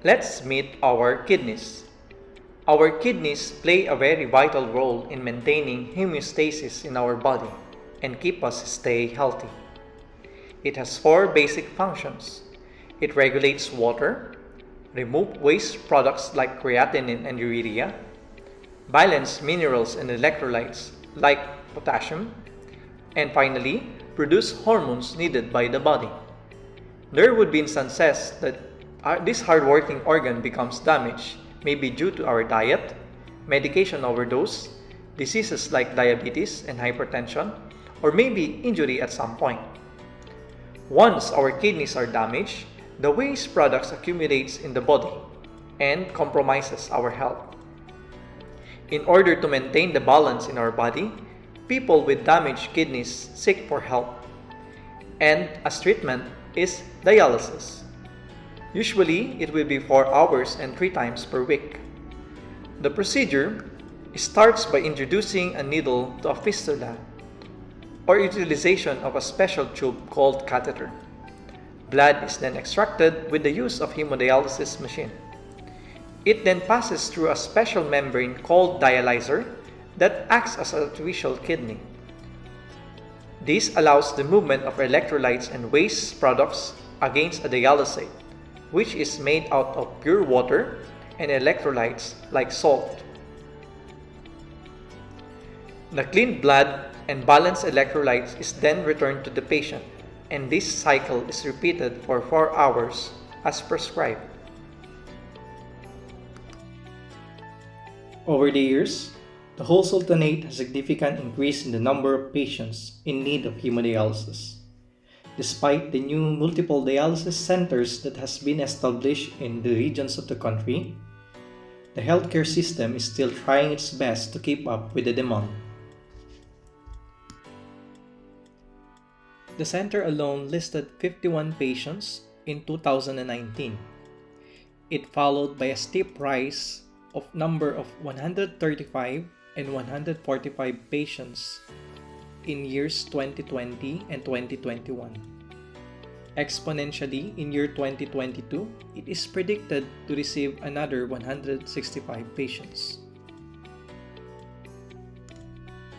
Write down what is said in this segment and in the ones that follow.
Let's meet our kidneys. Our kidneys play a very vital role in maintaining homeostasis in our body and keep us stay healthy. It has four basic functions. It regulates water, remove waste products like creatinine and urea, balance minerals and electrolytes like potassium, and finally, produce hormones needed by the body. There would be instances that this hardworking organ becomes damaged, maybe due to our diet, medication overdose, diseases like diabetes and hypertension, or maybe injury at some point. Once our kidneys are damaged, the waste products accumulates in the body and compromises our health. In order to maintain the balance in our body, people with damaged kidneys seek for help. And as treatment is dialysis. Usually, it will be 4 hours and 3 times per week. The procedure starts by introducing a needle to a fistula or utilization of a special tube called catheter. Blood is then extracted with the use of hemodialysis machine. It then passes through a special membrane called dialyzer that acts as an artificial kidney. This allows the movement of electrolytes and waste products against a dialysate, which is made out of pure water and electrolytes like salt. The clean blood and balanced electrolytes is then returned to the patient, and this cycle is repeated for 4 hours as prescribed. Over the years, the whole Sultanate has a significant increase in the number of patients in need of hemodialysis. Despite the new multiple dialysis centers that has been established in the regions of the country, the healthcare system is still trying its best to keep up with the demand. The center alone listed 51 patients in 2019. It followed by a steep rise of number of 135 and 145 patients in years 2020 and 2021. Exponentially, in year 2022, it is predicted to receive another 165 patients.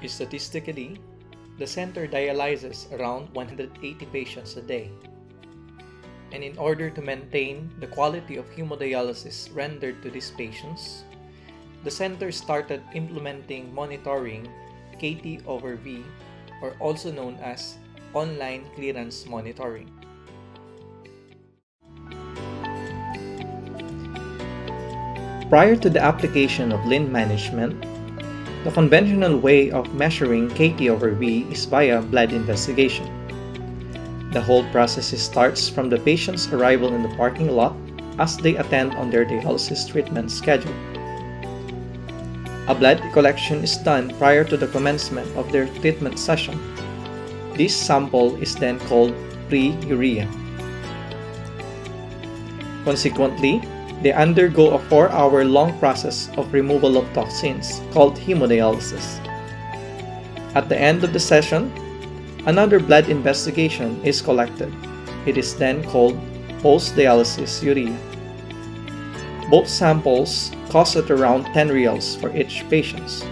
Statistically, the center dialyzes around 180 patients a day. And in order to maintain the quality of hemodialysis rendered to these patients, the center started implementing monitoring KT/V, or also known as online clearance monitoring. Prior to the application of lean management, the conventional way of measuring KT/V is via blood investigation. The whole process starts from the patient's arrival in the parking lot as they attend on their dialysis treatment schedule. A blood collection is done prior to the commencement of their treatment session. This sample is then called pre-urea. Consequently, they undergo a 4-hour-long process of removal of toxins called hemodialysis. At the end of the session, another blood investigation is collected. It is then called post-dialysis urea. Both samples cost at around 10 reals for each patient.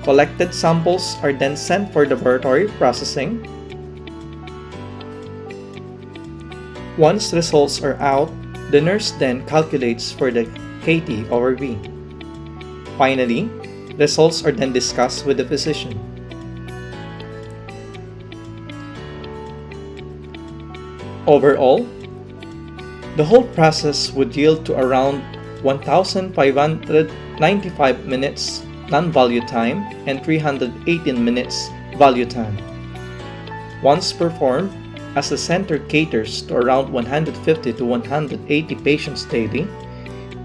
Collected samples are then sent for laboratory processing. Once results are out, the nurse then calculates for the KT/V. Finally, results are then discussed with the physician. Overall, the whole process would yield to around 1,595 minutes non-value time and 318 minutes value time. Once performed, as the center caters to around 150 to 180 patients daily,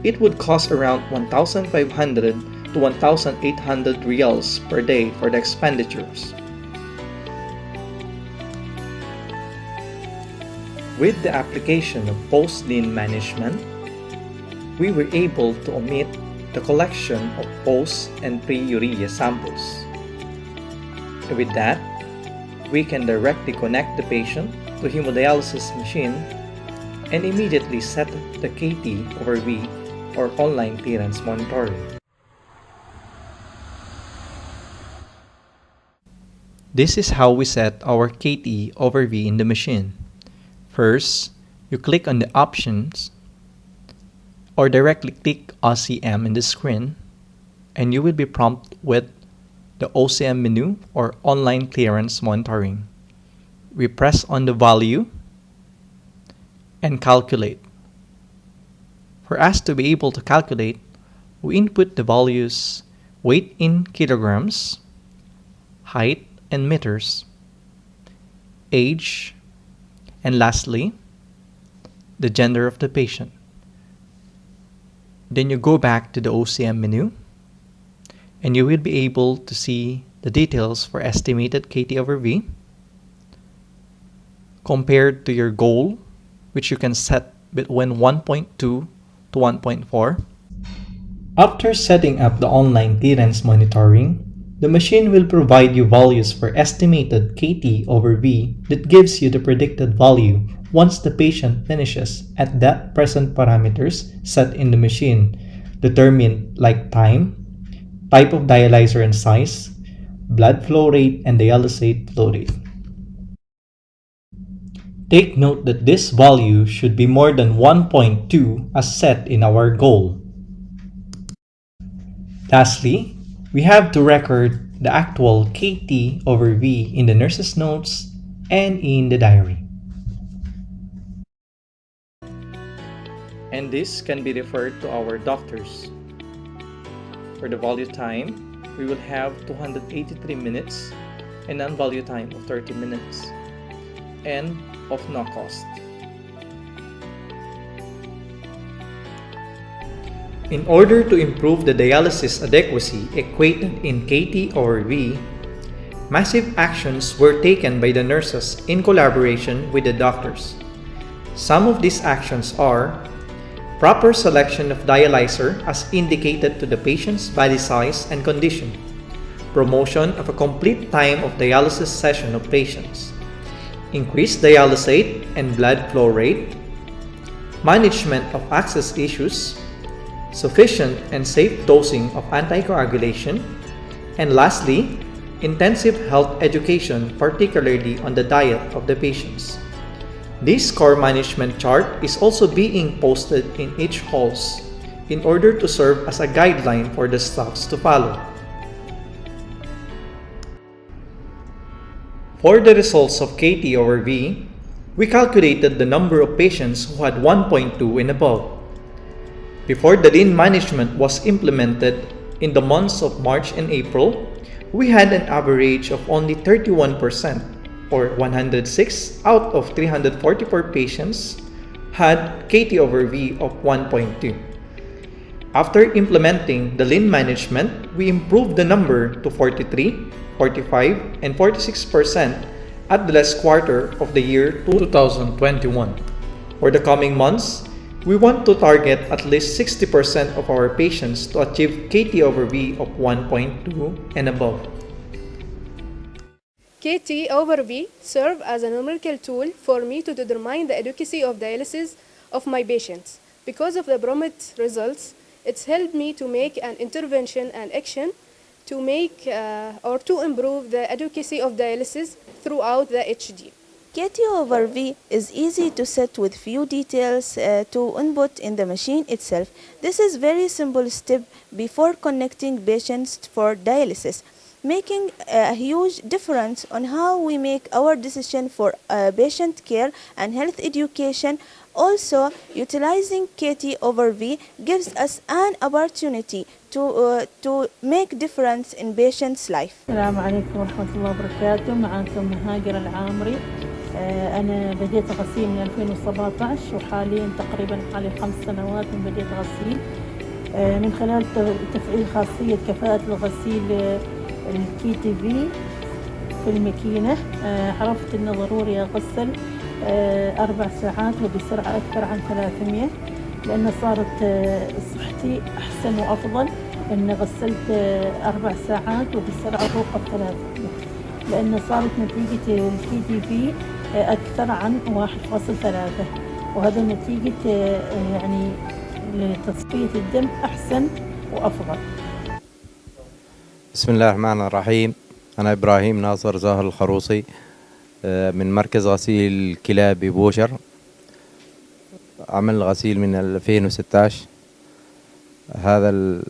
it would cost around 1,500 to 1,800 reals per day for the expenditures. With the application of post-lean management, we were able to omit the collection of post and pre-urea samples. With that, we can directly connect the patient to hemodialysis machine and immediately set the KT over V or online clearance monitoring. This is how we set our KT over V in the machine. First, you click on the options or directly click OCM in the screen, and you will be prompted with the OCM menu or online clearance monitoring. We press on the value and calculate. For us to be able to calculate, we input the values weight in kilograms, height in meters, age, and lastly, the gender of the patient. Then you go back to the OCM menu and you will be able to see the details for estimated KT over V compared to your goal, which you can set between 1.2 to 1.4. After setting up the online clearance monitoring, the machine will provide you values for estimated KT over V that gives you the predicted value once the patient finishes at that present parameters set in the machine, determined like time, type of dialyzer and size, blood flow rate, and dialysate flow rate. Take note that this value should be more than 1.2 as set in our goal. Lastly, we have to record the actual KT over V in the nurse's notes and in the diary. And this can be referred to our doctors. For the value time, we will have 283 minutes and non-value time of 30 minutes and of no cost. In order to improve the dialysis adequacy equated in KT over V, massive actions were taken by the nurses in collaboration with the doctors. Some of these actions are proper selection of dialyzer as indicated to the patient's body size and condition, promotion of a complete time of dialysis session of patients, increased dialysate and blood flow rate, management of access issues, sufficient and safe dosing of anticoagulation, and lastly, intensive health education, particularly on the diet of the patients. This core management chart is also being posted in each halls in order to serve as a guideline for the staffs to follow. For the results of KT over V, we calculated the number of patients who had 1.2 and above. Before the lean management was implemented in the months of March and April, we had an average of only 31%, or 106 out of 344 patients had KT over V of 1.2. After implementing the lean management, we improved the number to 43, 45, and 46% at the last quarter of the year 2021. For the coming months, we want to target at least 60% of our patients to achieve KT over V of 1.2 and above. KT over V serve as a numerical tool for me to determine the adequacy of dialysis of my patients. Because of the promised results, it's helped me to make an intervention and action to make or to improve the adequacy of dialysis throughout the HD. KT over V is easy to set with few details to input in the machine itself. This is very simple step before connecting patients for dialysis, making a huge difference on how we make our decision for patient care and health education. Also, utilizing KT over V gives us an opportunity to make difference in patient's life. السلام عليكم ورحمة الله وبركاته. معكم هاجر العامري. أنا بديت غسيل من 2017 وحاليا تقريبا حوالي 5 سنوات من بديت غسيل من خلال تفعيل خاصية كفاءة الغسيل الكي تي في في الماكينة. عرفت إنه ضروري أغسل 4 ساعات وبسرعة أكثر عن 300 لأن صارت صحتي أحسن وأفضل إن غسلت 4 ساعات وبسرعة فوق 300 لأن صارت نتيجة الكي تي في أكثر عن 1.3. وهذا نتيجة يعني لتصفية الدم أحسن وأفضل. بسم الله الرحمن الرحيم. أنا إبراهيم ناصر زاهر الخروصي من مركز غسيل الكلى ببوشر. عمل غسيل من 2016. هذا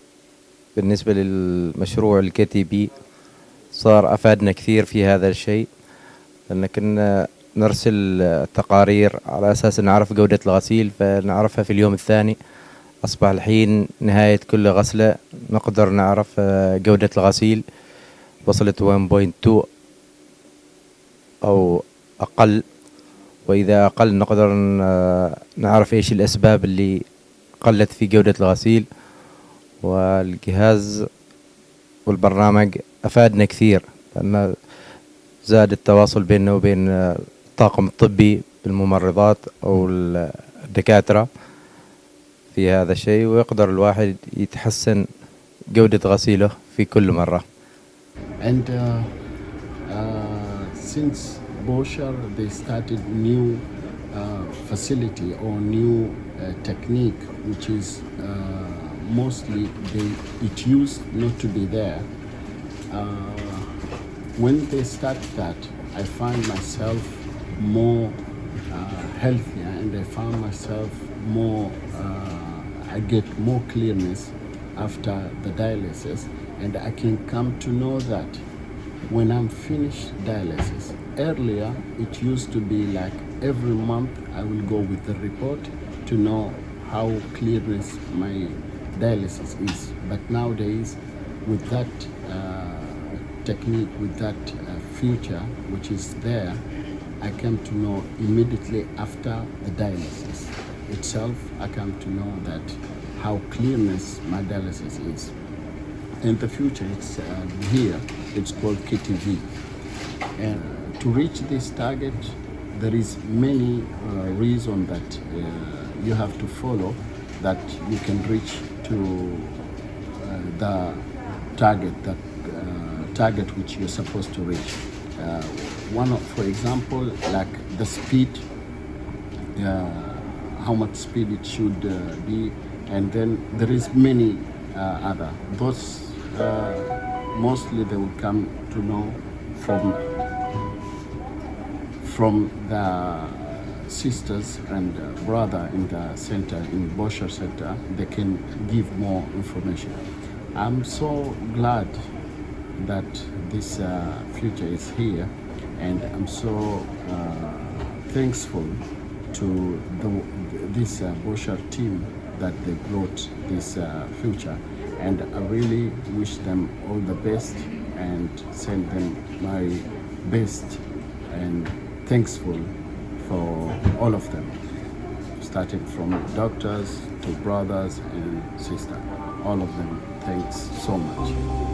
بالنسبة للمشروع الكتبي صار أفادنا كثير في هذا الشيء، لأن كنا نرسل تقارير على أساس نعرف جودة الغسيل فنعرفها في اليوم الثاني. أصبح الحين نهاية كل غسلة نقدر نعرف جودة الغسيل وصلت 1.2 أو أقل، وإذا أقل نقدر نعرف إيش الأسباب اللي قلت في جودة الغسيل. والجهاز والبرنامج أفادنا كثير، لأن زاد التواصل بيننا وبين الطاقم الطبي بالممرضات أو الدكاترة في هذا الشيء، ويقدر الواحد يتحسن جودة غسيله في كل مرة. And since Bosher they started new facility or new technique, which is mostly it used not to be there. When they start that, I find myself more healthier, and I found myself more. I get more clearness after the dialysis, and I can come to know that when I'm finished dialysis. Earlier, it used to be like every month I will go with the report to know how clearness my dialysis is. But nowadays, with that technique, with that feature which is there, I came to know immediately after the dialysis itself. I come to know that how clearness my dialysis is. In the future, it's here. It's called KTV, and to reach this target, there is many reasons that you have to follow that you can reach to the target target which you're supposed to reach. For example, like the speed, how much speed it should be, and then there is many other. Those mostly they will come to know from the sisters and brother in the center, in Bosher Center. They can give more information. I'm so glad that this future is here, and I'm so thankful to this Bosher team that they brought this future, and I really wish them all the best and send them my best and thankful for all of them, starting from doctors to brothers and sisters. All of them, thanks so much.